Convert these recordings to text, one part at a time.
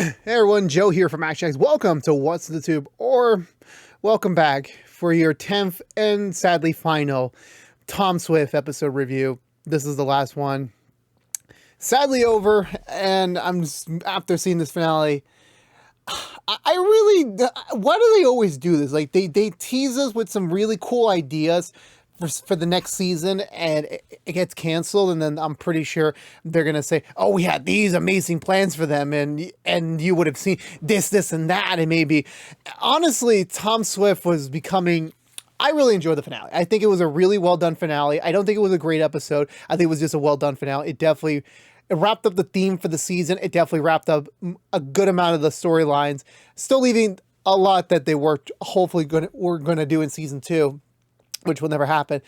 Hey everyone, Joe here from ActionX. Welcome to What's the Tube, or welcome back for your 10th and sadly final Tom Swift episode review. This is the last one. Sadly over, and I'm just, after seeing this finale, I really, why do they always do this? Like, they tease us with some really cool ideas for the next season, and it gets canceled, and then I'm pretty sure they're gonna say, oh, we had these amazing plans for them, and you would have seen this and that. And maybe, honestly, Tom Swift was becoming, I really enjoyed the finale. I think it was a really well done finale. I don't think it was a great episode. I think it was just a well done finale. It wrapped up the theme for the season. It definitely wrapped up a good amount of the storylines, still leaving a lot that they were hopefully gonna do in season 2, which will never happen.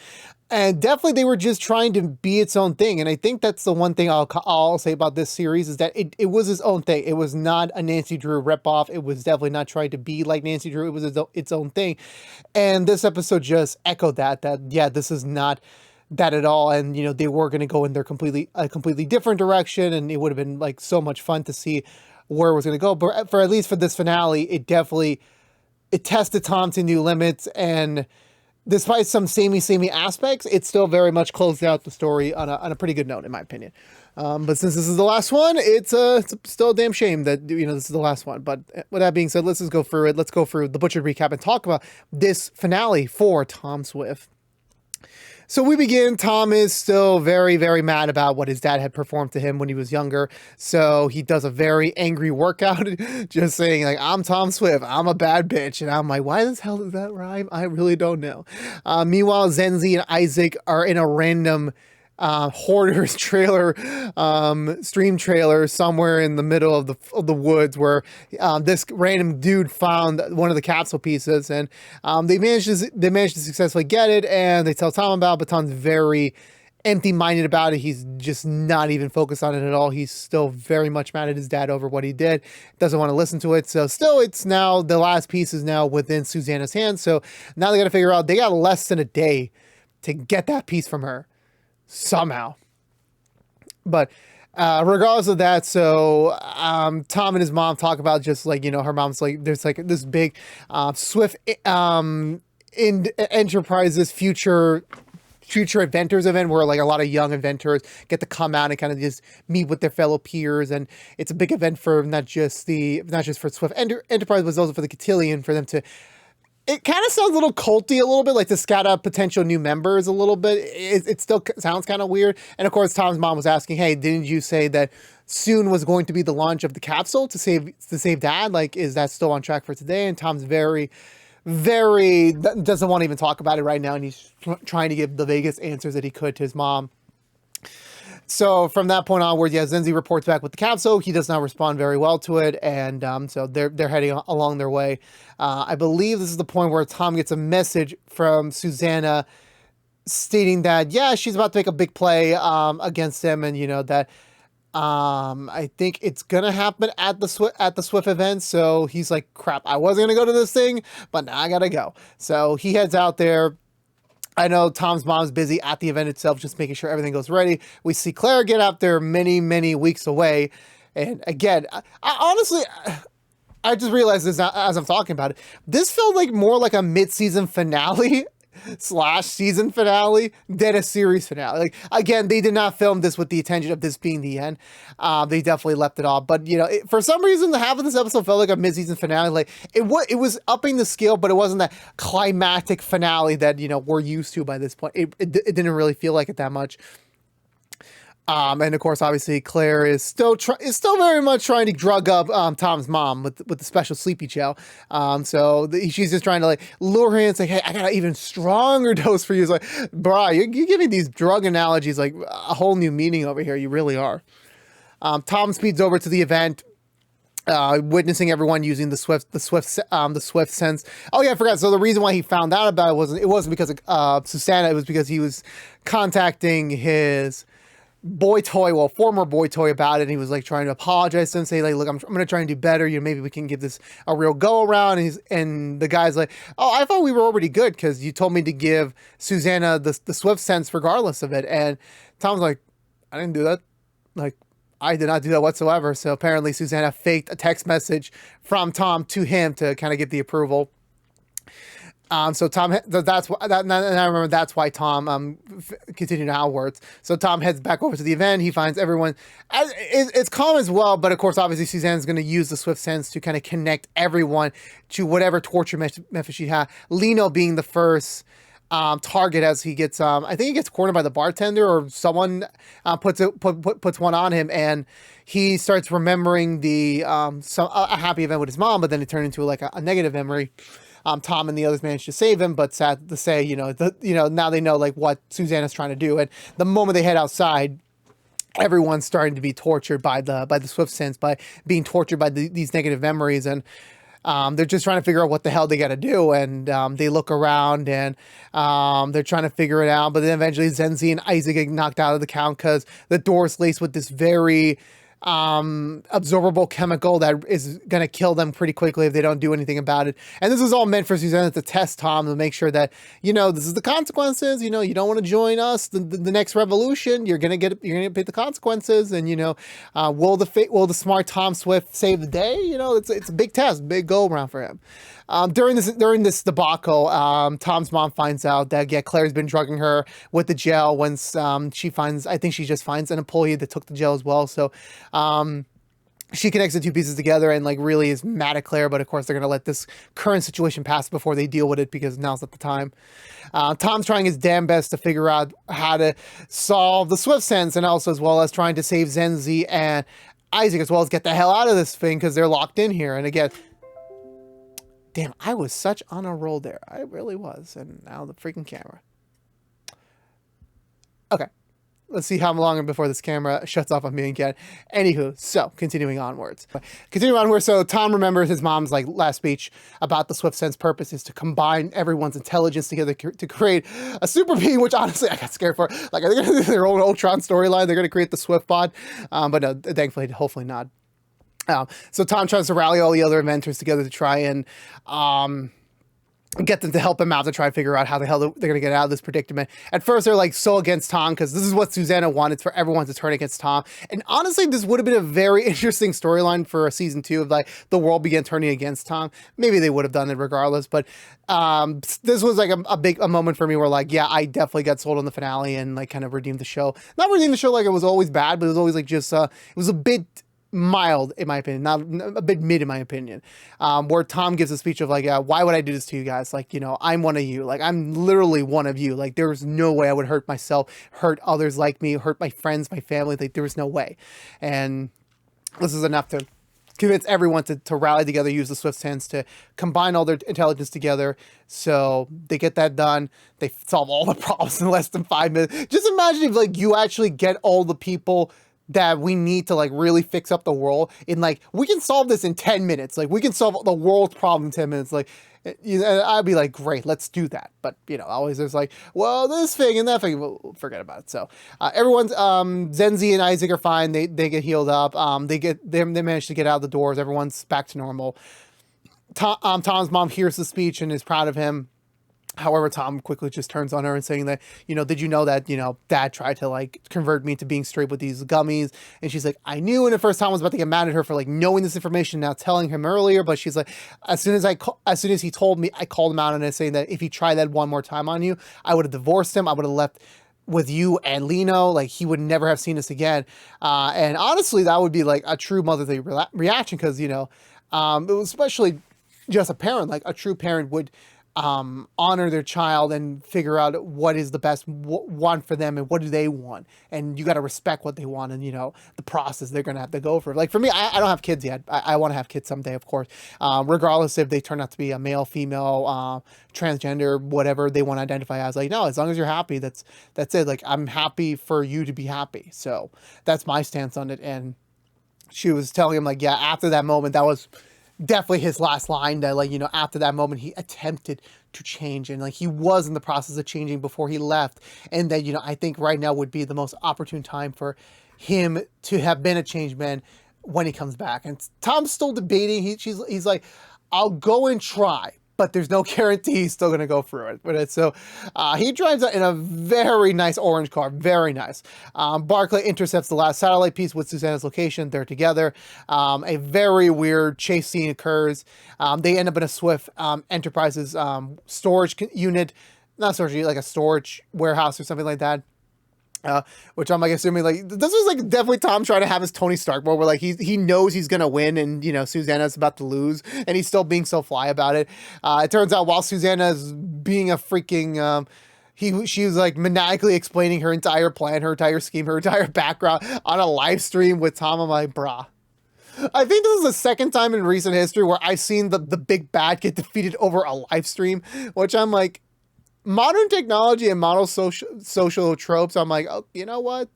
And definitely they were just trying to be its own thing. And I think that's the one thing I'll say about this series, is that it was its own thing. It was not a Nancy Drew ripoff. It was definitely not trying to be like Nancy Drew. It was its own thing. And this episode just echoed that yeah, this is not that at all. And, you know, they were going to go in a completely different direction, and it would have been like so much fun to see where it was going to go. But for at least for this finale, it tested Tom to new limits, and despite some samey aspects, it still very much closed out the story on a pretty good note, in my opinion. But since this is the last one, it's still a damn shame that, you know, this is the last one. But with that being said, let's just go through it. Let's go through the butchered recap and talk about this finale for Tom Swift. So we begin. Tom is still very, very mad about what his dad had performed to him when he was younger. So he does a very angry workout, just saying, like, I'm Tom Swift, I'm a bad bitch. And I'm like, why the hell does that rhyme? I really don't know. Meanwhile, Zenzi and Isaac are in a random hoarder's trailer, stream trailer somewhere in the middle of the woods, where this random dude found one of the capsule pieces, and they managed to successfully get it, and they tell Tom about it, but Tom's very empty-minded about it. He's just not even focused on it at all. He's still very much mad at his dad over what he did. Doesn't want to listen to it. So still, it's now, the last piece is now within Susanna's hands. So now they got to figure out, they got less than a day to get that piece from her somehow. But regardless of that, so Tom and his mom talk about, just like, you know, her mom's like, there's like this big Swift Enterprises future inventors event, where like a lot of young inventors get to come out and kind of just meet with their fellow peers, and it's a big event for not just for Swift Enterprise, but also for the Cotillion, for them to, it kind of sounds a little culty, a little bit, like to scout out potential new members a little bit. It still sounds kind of weird. And of course, Tom's mom was asking, hey, didn't you say that soon was going to be the launch of the capsule to save Dad? Like, is that still on track for today? And Tom's very doesn't want to even talk about it right now, and he's trying to give the vaguest answers that he could to his mom. So from that point onward, yeah, Zenzi reports back with the capsule. He does not respond very well to it, and so they're heading along their way. I believe this is the point where Tom gets a message from Susanna stating that, yeah, she's about to make a big play against him, and, you know, that I think it's gonna happen at the Swift event. So he's like, crap, I wasn't gonna go to this thing, but now I gotta go. So he heads out there. I know Tom's mom's busy at the event itself, just making sure everything goes ready. We see Claire get out there many weeks away. And again, I honestly, I just realized this as I'm talking about it. This felt like more like a mid-season finale / season finale than a series finale. Like, again, they did not film this with the intention of this being the end. They definitely left it off. But, you know, for some reason, the half of this episode felt like a mid-season finale. Like, it was upping the scale, but it wasn't that climactic finale that, you know, we're used to by this point. It didn't really feel like it that much. And of course, obviously, Claire is still very much trying to drug up Tom's mom with the special sleepy gel. So she's just trying to like lure her in and say, hey, I got an even stronger dose for you. It's like, brah, you're giving these drug analogies like a whole new meaning over here. You really are. Tom speeds over to the event, witnessing everyone using the Swift sense. Oh yeah, I forgot. So the reason why he found out about it wasn't because of Susanna. It was because he was contacting his former boy toy about it, and he was like trying to apologize to him, say like, look, I'm gonna try and do better, you know, maybe we can give this a real go around. And the guy's like, oh, I thought we were already good because you told me to give Susanna the Swift sense regardless of it. And Tom's like, I didn't do that. Like, I did not do that whatsoever. So apparently Susanna faked a text message from Tom to him to kind of get the approval. So Tom, that's why, and I remember that's why Tom continued outwards. So Tom heads back over to the event. He finds everyone, it's calm as well, but of course, obviously, Suzanne's going to use the Swift Sense to kind of connect everyone to whatever torture method she had. Lino being the first target as he gets, I think he gets cornered by the bartender or someone puts one on him, and he starts remembering the a happy event with his mom, but then it turned into like a negative memory. Tom and the others managed to save him, but sad to say, now they know like what Susanna's trying to do. And the moment they head outside, everyone's starting to be tortured by the Swift Sense, by being tortured by these negative memories. And they're just trying to figure out what the hell they got to do. And they look around and they're trying to figure it out. But then eventually Zenzi and Isaac get knocked out of the count because the door's laced with this very absorbable chemical that is going to kill them pretty quickly if they don't do anything about it. And this is all meant for Susanna to test Tom to make sure that, this is the consequences. You don't want to join us, the next revolution. You're going to pay the consequences. And, will the smart Tom Swift save the day? It's a big test, big go around for him. During this debacle, Tom's mom finds out that Claire's been drugging her with the gel. Once I think she just finds an employee that took the gel as well. So she connects the two pieces together and like really is mad at Claire, but of course they're gonna let this current situation pass before they deal with it because now's not the time. Tom's trying his damn best to figure out how to solve the Swift Sense, and also as well as trying to save Zenzi and Isaac, as well as get the hell out of this thing because they're locked in here. And again, damn, I was such on a roll there. I really was. And now the freaking camera. Okay. Let's see how long before this camera shuts off on me again. Anywho, so continuing onwards. So Tom remembers his mom's like last speech about the Swift Sense purpose is to combine everyone's intelligence together to create a super being, which honestly I got scared for. Like, are they going to do their own Ultron storyline? They're going to create the Swift pod. But no, thankfully, hopefully not. So Tom tries to rally all the other inventors together to try and get them to help him out to try and figure out how the hell they're going to get out of this predicament. At first, they're like so against Tom because this is what Susanna wanted, for everyone to turn against Tom. And honestly, this would have been a very interesting storyline for a season 2 of like the world began turning against Tom. Maybe they would have done it regardless, but this was like a moment for me where like, yeah, I definitely got sold on the finale and like kind of redeemed the show. Not redeemed the show like it was always bad, but it was always like just it was a bit mild in my opinion, not a bit mid in my opinion, where Tom gives a speech of like, why would I do this to you guys? Like, I'm one of you. Like, I'm literally one of you. Like, there's no way I would hurt myself, hurt others like me, hurt my friends, my family. Like, there was no way. And this is enough to convince everyone to rally together, use the Swift Sense to combine all their intelligence together. So they get that done. They solve all the problems in less than 5 minutes. Just imagine if like you actually get all the people that we need to like really fix up the world in like, we can solve this in 10 minutes. Like, we can solve the world's problem in 10 minutes. Like, I'd be like, great, let's do that. But always there's like, well, this thing and that thing, we'll forget about it. So everyone's Zenzi and Isaac are fine. They get healed up. They manage to get out of the doors. Everyone's back to normal. Tom's mom hears the speech and is proud of him. However, Tom quickly just turns on her and saying that, did you know that, Dad tried to like convert me to being straight with these gummies? And she's like, I knew. And at first Tom was about to get mad at her for like knowing this information, now telling him earlier. But she's like, as soon as he told me, I called him out on it, saying that if he tried that one more time on you, I would have divorced him. I would have left with you and Lino. Like, he would never have seen us again. And honestly, that would be like a true motherly reaction because, it was especially just a parent, like a true parent would honor their child and figure out what is the best want for them and what do they want, and you got to respect what they want and the process they're gonna have to go for. Like, for me, I don't have kids yet. I want to have kids someday, of course, regardless if they turn out to be a male, female, transgender, whatever they want to identify as. Like, no, as long as you're happy, that's it. Like, I'm happy for you to be happy. So that's my stance on it. And she was telling him like, yeah, after that moment, that was definitely his last line, that like, after that moment he attempted to change, and like he was in the process of changing before he left, and that I think right now would be the most opportune time for him to have been a changed man when he comes back. And Tom's still debating. He's like, I'll go and try, but there's no guarantee he's still going to go through it. But so he drives out in a very nice orange car, very nice. Barclay intercepts the last satellite piece with Susanna's location. They're together. A very weird chase scene occurs. They end up in a Swift Enterprises storage unit, not storage unit, like a storage warehouse or something like that. Which I'm like assuming like this was like definitely Tom trying to have his Tony Stark mode where like he knows he's gonna win and you know Susanna's about to lose and he's still being so fly about it. It turns out while Susanna's being a freaking she was like maniacally explaining her entire plan, her entire scheme, her entire background on a live stream with Tom. I'm like, brah. I think this is the second time in recent history where I've seen the big bad get defeated over a live stream, which I'm like, modern technology and modern social tropes, I'm like, oh, you know what?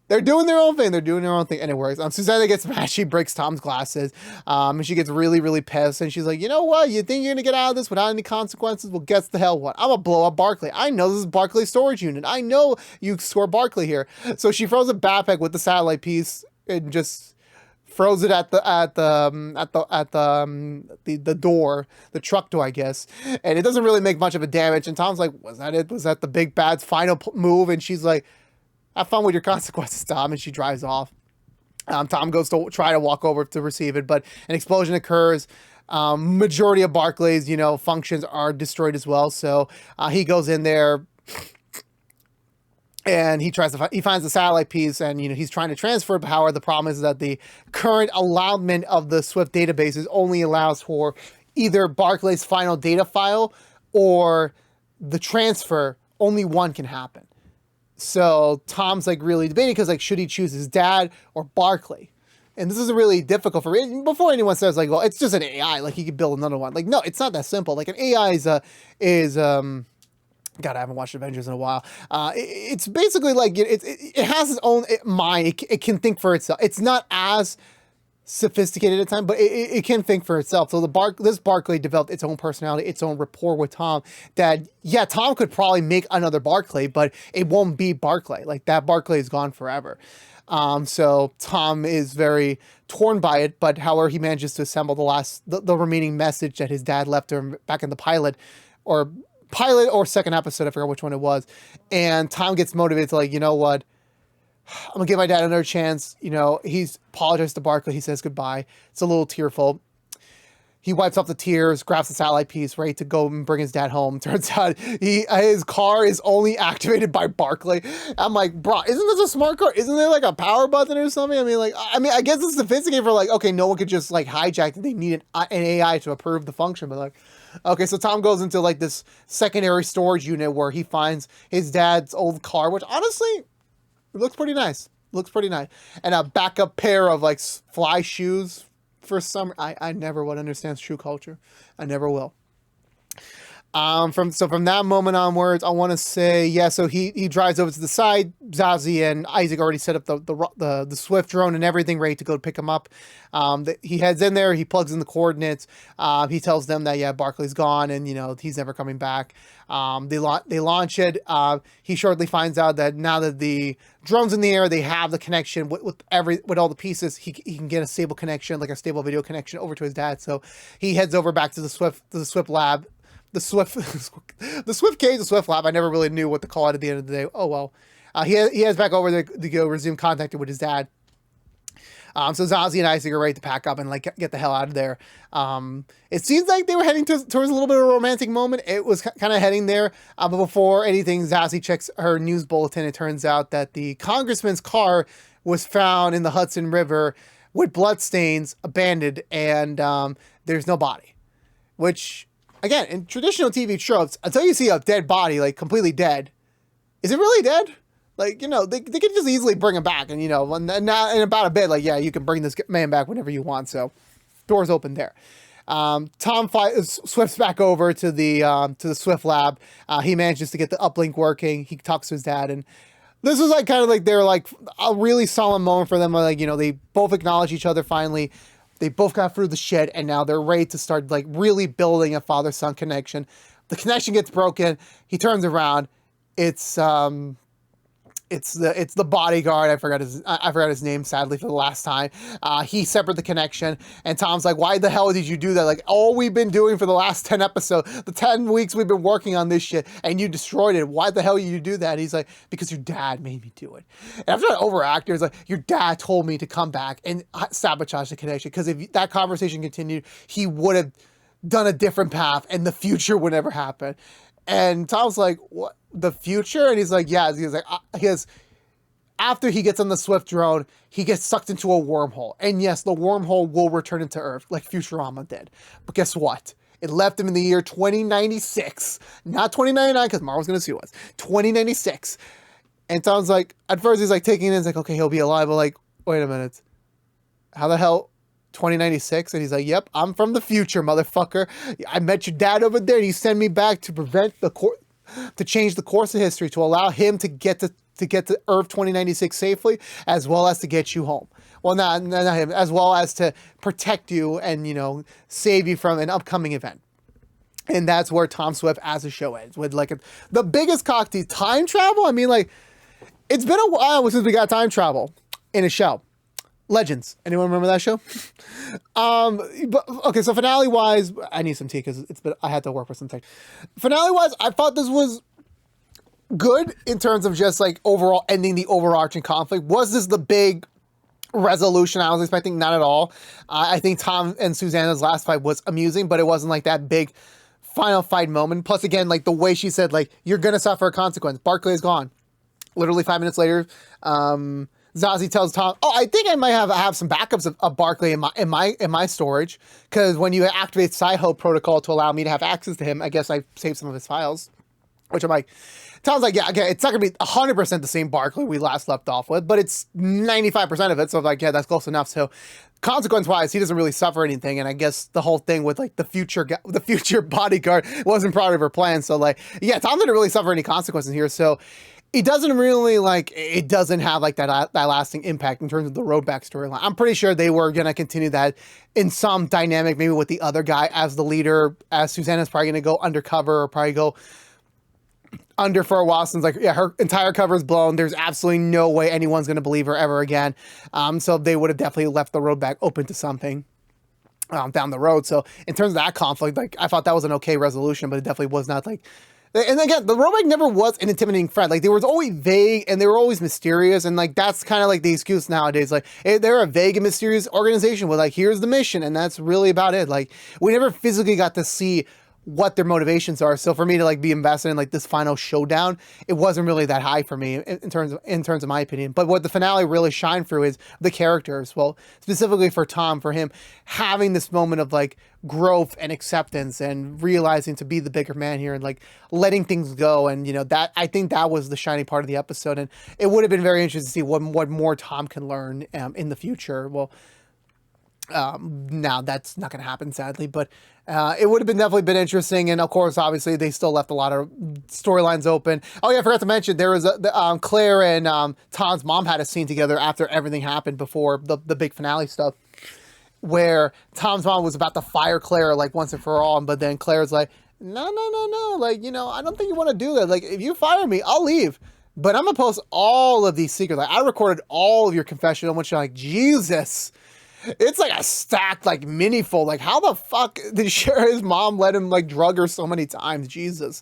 They're doing their own thing. They're doing their own thing, and it works. Susanna gets mad. She breaks Tom's glasses, and she gets really, really pissed. And she's like, you know what? You think you're going to get out of this without any consequences? Well, guess the hell what? I'm going to blow up Barclay. I know this is Barclay's storage unit. I know you score Barclay here. So she throws a backpack with the satellite piece and just throws it at the door, the truck door, I guess, and it doesn't really make much of a damage. And Tom's like, "Was that it? Was that the big bad's final move?" And she's like, "Have fun with your consequences, Tom." And she drives off. Tom goes to try to walk over to receive it, but an explosion occurs. Majority of Barclay's, functions are destroyed as well. So he goes in there. And he finds the satellite piece and, he's trying to transfer power. The problem is that the current allowment of the Swift databases only allows for either Barclay's final data file or the transfer. Only one can happen. So Tom's like really debating because like, should he choose his dad or Barclay? And this is really difficult for me. Before anyone says like, well, it's just an AI, like he could build another one. Like, no, it's not that simple. Like an AI God, I haven't watched Avengers in a while. It's basically like it has its own mind. It can think for itself. It's not as sophisticated at times, but it can think for itself. So this Barclay developed its own personality, its own rapport with Tom. That Tom could probably make another Barclay, but it won't be Barclay. Like that Barclay is gone forever. So Tom is very torn by it, but however he manages to assemble the remaining message that his dad left him back in the pilot or second episode, I forgot which one it was. And Tom gets motivated to like, you know what? I'm gonna give my dad another chance. He's apologized to Barclay. He says goodbye. It's a little tearful. He wipes off the tears, grabs the satellite piece, ready to go and bring his dad home. Turns out his car is only activated by Barclay. I'm like, bro, isn't this a smart car? Isn't there like a power button or something? I guess it's sophisticated for like, okay, no one could just like hijack it. They need an AI to approve the function, but like, okay, so Tom goes into like this secondary storage unit where he finds his dad's old car, which honestly, it looks pretty nice. And a backup pair of like fly shoes for summer. I never would understand shoe culture. I never will. From that moment onwards, I want to say, so he drives over to the side. Zazie and Isaac already set up the Swift drone and everything ready to go pick him up. He heads in there, he plugs in the coordinates. He tells them that, Barclay's gone and, he's never coming back. They launch it. He shortly finds out that now that the drone's in the air, they have the connection with all the pieces. He can get a stable connection, like a stable video connection over to his dad. So he heads over back to the Swift lab. The Swift cage, the Swift lab. I never really knew what to call it at the end of the day. Oh well. He heads back over to go resume contact with his dad. So Zazie and Isaac are ready to pack up and like get the hell out of there. It seems like they were heading towards a little bit of a romantic moment. It was kind of heading there. But before anything, Zazie checks her news bulletin. It turns out that the congressman's car was found in the Hudson River with bloodstains, abandoned, and there's no body. Which, again, in traditional TV tropes, until you see a dead body, like completely dead, is it really dead? Like, they could just easily bring him back. And, now in about a bit, like, you can bring this man back whenever you want. So doors open there. Tom swifts back over to the Swift lab. He manages to get the uplink working. He talks to his dad. And this was like kind of like they're like a really solemn moment for them. Like, they both acknowledge each other finally. They both got through the shit, and now they're ready to start like really building a father-son connection. The connection gets broken. He turns around. It's it's the bodyguard. I forgot his name, sadly, for the last time. He severed the connection, and Tom's like, why the hell did you do that? Like, all we've been doing for the last 10 episodes, the 10 weeks we've been working on this shit, and you destroyed it. Why the hell did you do that? He's like, because your dad made me do it. And after that overactor, it's like, your dad told me to come back and sabotage the connection, because if that conversation continued, he would have done a different path, and the future would never happen. And Tom's like, what? The future? And he's like, yeah. He's like, after he gets on the Swift drone, he gets sucked into a wormhole. And yes, the wormhole will return into Earth, like Futurama did. But guess what? It left him in the year 2096, not 2099, because Marvel's going to sue us. 2096. And Tom's like, at first he's like taking it in, he's like, okay, he'll be alive. But like, wait a minute. How the hell? 2096? And he's like, yep, I'm from the future, motherfucker. I met your dad over there, and he sent me back to to change the course of history, to allow him to get to Earth 2096 safely, as well as to get you home. Well, not him, as well as to protect you and, you know, save you from an upcoming event. And that's where Tom Swift as a show ends, with like the biggest cock tease. Time travel? I mean, like, it's been a while since we got time travel in a show. Legends. Anyone remember that show? But okay, so finale wise, I need some tea because I had to work with some tea. Finale wise, I thought this was good in terms of just like overall ending the overarching conflict. Was this the big resolution I was expecting? Not at all. I think Tom and Susanna's last fight was amusing, but it wasn't like that big final fight moment. Plus, again, like the way she said, like, you're gonna suffer a consequence. Barclay is gone. Literally 5 minutes later, Zazie tells Tom, "Oh, I think I might have some backups of Barclay in my storage, because when you activate Sci-Ho protocol to allow me to have access to him, I guess I saved some of his files." Which I'm like, Tom's like, yeah, okay, it's not gonna be 100% the same Barclay we last left off with, but it's 95% of it. So I'm like, yeah, that's close enough. So consequence-wise, he doesn't really suffer anything. And I guess the whole thing with like the future bodyguard wasn't part of her plan. So like, yeah, Tom didn't really suffer any consequences here. So it doesn't really like, it doesn't have like that lasting impact in terms of the road back storyline. I'm pretty sure they were going to continue that in some dynamic, maybe with the other guy as the leader, as Susanna's probably going to go undercover or probably go under for a while, since like, yeah, her entire cover is blown. There's absolutely no way anyone's going to believe her ever again. So they would have definitely left the road back open to something down the road. So in terms of that conflict, like I thought that was an okay resolution, but it definitely was not like. And again, the road back never was an intimidating threat. Like they were always vague and they were always mysterious, and like that's kind of like the excuse nowadays. Like they're a vague and mysterious organization with like, here's the mission, and that's really about it. Like we never physically got to see what their motivations are. So for me to like be invested in like this final showdown, it wasn't really that high for me in terms of my opinion. But what the finale really shined through is the characters. Well, specifically for Tom, for him having this moment of like growth and acceptance and realizing to be the bigger man here and like letting things go. And, you know, that I think that was the shining part of the episode. And it would have been very interesting to see what more Tom can learn in the future. Well, now that's not going to happen, sadly, but it would have definitely been interesting. And of course, obviously, they still left a lot of storylines open. Oh yeah, I forgot to mention there was Claire and Tom's mom had a scene together after everything happened before the big finale stuff, where Tom's mom was about to fire Claire like once and for all, but then Claire's like, no, like, you know, I don't think you want to do that. Like, if you fire me, I'll leave. But I'm gonna post all of these secrets. Like, I recorded all of your confession, which you're like, Jesus. It's like a stacked, like, mini full. Like, how the fuck did his mom let him, like, drug her so many times? Jesus.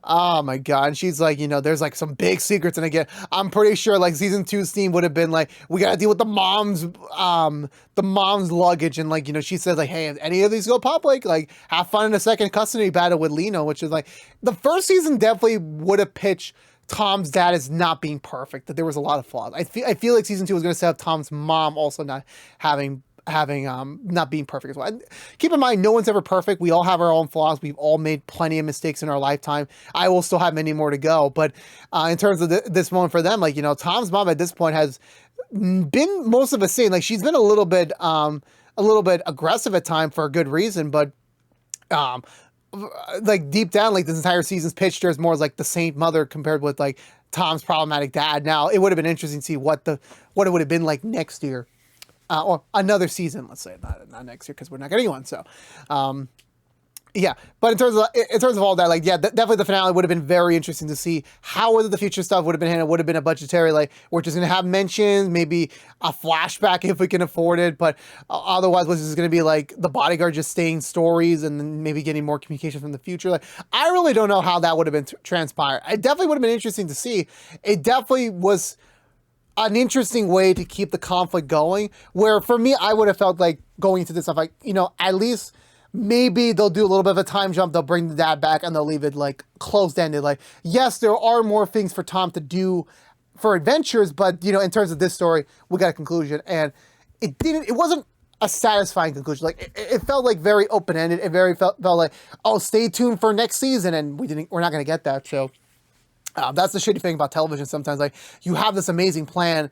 Oh, my God. And she's like, you know, there's, like, some big secrets. And again, I'm pretty sure, like, season 2's theme would have been, like, we got to deal with the mom's luggage. And, like, you know, she says, like, hey, if any of these go public, like, have fun in a second custody battle with Lino, which is, like, the first season definitely would have pitched Tom's dad as not being perfect, that there was a lot of flaws. I feel like season 2 was going to set up Tom's mom also not having not being perfect as well. And keep in mind, no one's ever perfect. We all have our own flaws. We've all made plenty of mistakes in our lifetime. I will still have many more to go. But in terms of this moment for them, like, you know, Tom's mom at this point has been most of a saint. Like, she's been a little bit aggressive at time for a good reason, but like deep down, like this entire season's pitched her as more like the saint mother compared with like Tom's problematic dad. Now it would have been interesting to see what it would have been like next year, or another season, let's say, not next year, because we're not getting one. So Yeah, but in terms of all that, like, yeah, definitely the finale would have been very interesting to see how the future stuff would have been handled. Would have been a budgetary, like, we're just gonna have mentions, maybe a flashback if we can afford it, but otherwise, was just gonna be like the bodyguard just staying stories and then maybe getting more communication from the future. Like, I really don't know how that would have been transpired. It definitely would have been interesting to see. It definitely was an interesting way to keep the conflict going. Where for me, I would have felt like going into this stuff, like, you know, at least. Maybe they'll do a little bit of a time jump. They'll bring the dad back and they'll leave it like closed-ended. Like, yes, there are more things for Tom to do for adventures, but you know, in terms of this story, we got a conclusion, and it wasn't a satisfying conclusion. Like, it felt like very open-ended. It felt like, oh, stay tuned for next season, and we're not going to get that. So that's the shitty thing about television. Sometimes, like, you have this amazing plan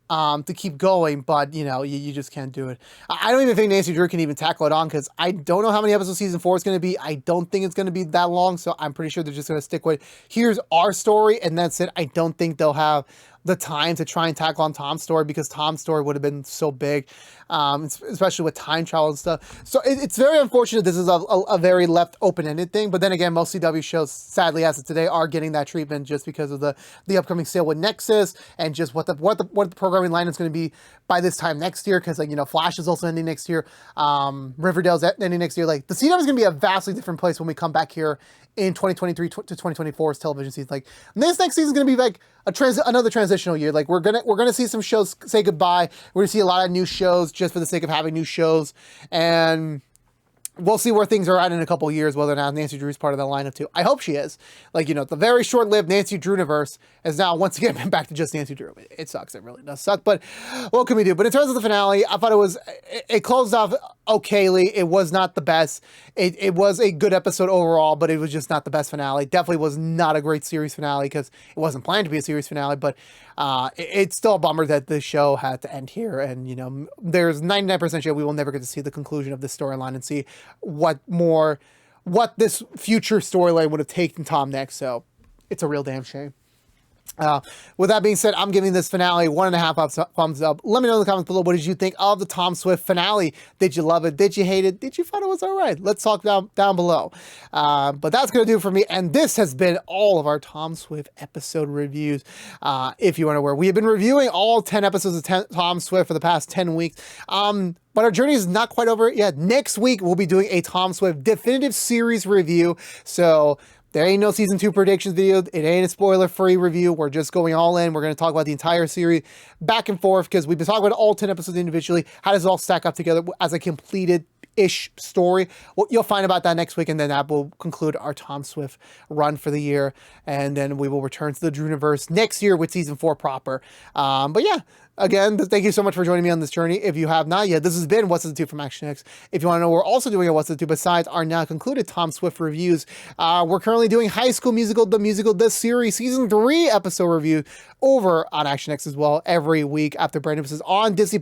to keep going, but you know, you just can't do it. I don't even think Nancy Drew can even tackle it on, because I don't know how many episodes season 4 is going to be. I don't think it's going to be that long, so I'm pretty sure they're just going to stick with, here's our story, and that's it. I don't think they'll have the time to try and tackle on Tom's story, because Tom's story would have been so big, especially with time travel and stuff. So it's very unfortunate this is a very left open-ended thing, but then again, most CW shows, sadly, as of today, are getting that treatment just because of the upcoming sale with Nexus, and just what the programming line is going to be by this time next year, because, like, you know, Flash is also ending next year, Riverdale's ending next year. Like, the CW is going to be a vastly different place when we come back here in 2023 to 2024's television season. Like, this next season is going to be like another transitional year. Like, we're gonna see some shows say goodbye. We're gonna see a lot of new shows just for the sake of having new shows, and we'll see where things are at in a couple of years, whether or not Nancy Drew's part of that lineup too. I hope she is. Like, you know, the very short-lived Nancy Drew-niverse has now once again been back to just Nancy Drew. It sucks. It really does suck. But what can we do? But in terms of the finale, I thought it closed off okayly. It was not the best. It was a good episode overall, but it was just not the best finale. Definitely was not a great series finale, because it wasn't planned to be a series finale, but it's still a bummer that the show had to end here. And, you know, there's 99% sure we will never get to see the conclusion of this storyline and see what this future storyline would have taken Tom next. So it's a real damn shame. With that being said, I'm giving this finale 1.5 thumbs up. Let me know in the comments below, what did you think of the Tom Swift finale? Did you love it? Did you hate it? Did you find it was all right? Let's talk down below. But that's going to do it for me. And this has been all of our Tom Swift episode reviews. If you aren't aware, we have been reviewing all 10 episodes of Tom Swift for the past 10 weeks. But our journey is not quite over yet. Next week, we'll be doing a Tom Swift definitive series review. So there ain't no season 2 predictions video. It ain't a spoiler-free review. We're just going all in. We're going to talk about the entire series back and forth, because we've been talking about all 10 episodes individually. How does it all stack up together as a completed-ish story? Well, you'll find about that next week, and then that will conclude our Tom Swift run for the year. And then we will return to the Drewniverse next year with season 4 proper. But yeah. Again, thank you so much for joining me on this journey. If you have not yet, this has been What's the Tube from ActionX. If you want to know what we're also doing at What's the Tube besides our now concluded Tom Swift reviews, we're currently doing High School Musical, the series, season 3 episode review over on ActionX as well, every week after brand episodes on Disney+.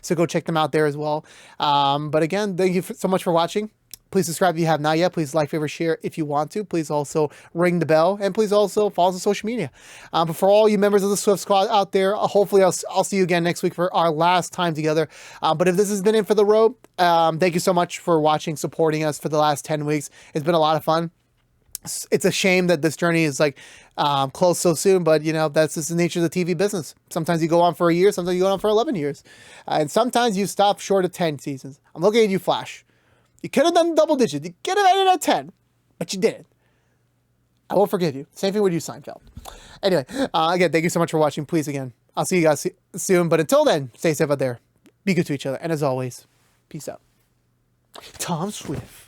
So go check them out there as well. But again, thank you so much for watching. Please subscribe if you have not yet. Please like, favorite, share if you want to. Please also ring the bell, and please also follow us on social media. But for all you members of the Swift Squad out there, hopefully I'll see you again next week for our last time together. But if this has been it for the road, thank you so much for watching, supporting us for the last 10 weeks. It's been a lot of fun. It's a shame that this journey is like closed so soon, but you know, that's just the nature of the TV business. Sometimes you go on for a year, sometimes you go on for 11 years, and sometimes you stop short of 10 seasons. I'm looking at you, Flash. You could have done double digits. You could have ended at 10, but you didn't. I won't forgive you. Same thing with you, Seinfeld. Anyway, again, thank you so much for watching. Please, again, I'll see you guys soon. But until then, stay safe out there. Be good to each other. And as always, peace out. Tom Swift.